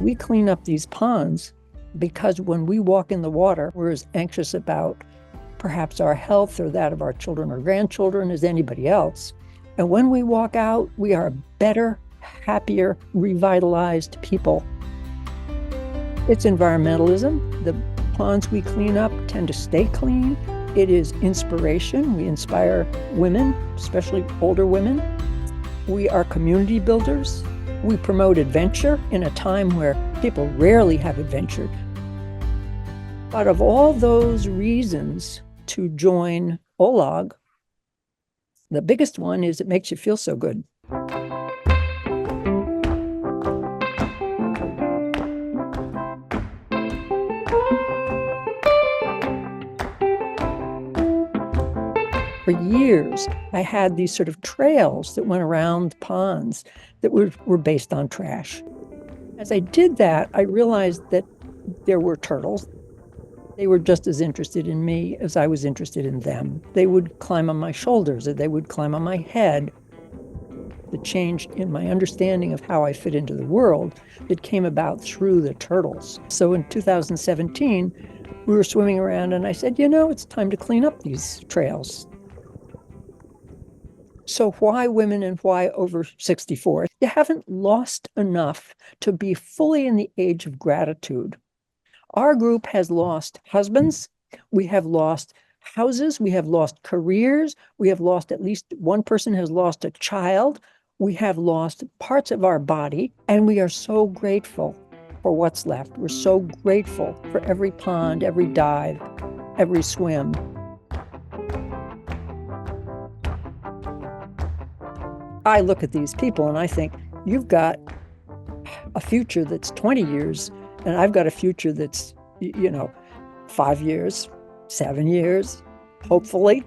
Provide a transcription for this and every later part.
we clean up these ponds because when we walk in the water, we're as anxious about perhaps our health or that of our children or grandchildren as anybody else. And when we walk out, we are better, happier, revitalized people. It's environmentalism. The ponds we clean up tend to stay clean. It is inspiration. We inspire women, especially older women. We are community builders. We promote adventure in a time where people rarely have adventured. Out of all those reasons to join OLAUG, the biggest one is it makes you feel so good. For years, I had these sort of trails that went around ponds that were based on trash. As I did that, I realized that there were turtles. They were just as interested in me as I was interested in them. They would climb on my shoulders, or they would climb on my head. The change in my understanding of how I fit into the world that came about through the turtles. So in 2017, we were swimming around and I said, it's time to clean up these trails. So why women and why over 64? You haven't lost enough to be fully in the age of gratitude. Our group has lost husbands, we have lost houses, we have lost careers, we have lost, at least one person has lost a child, we have lost parts of our body, and we are so grateful for what's left. We're so grateful for every pond, every dive, every swim. I look at these people and I think, you've got a future that's 20 years, and I've got a future that's, 5 years, 7 years, hopefully,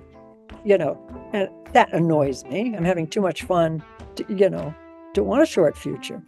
and that annoys me. I'm having too much fun to want a short future.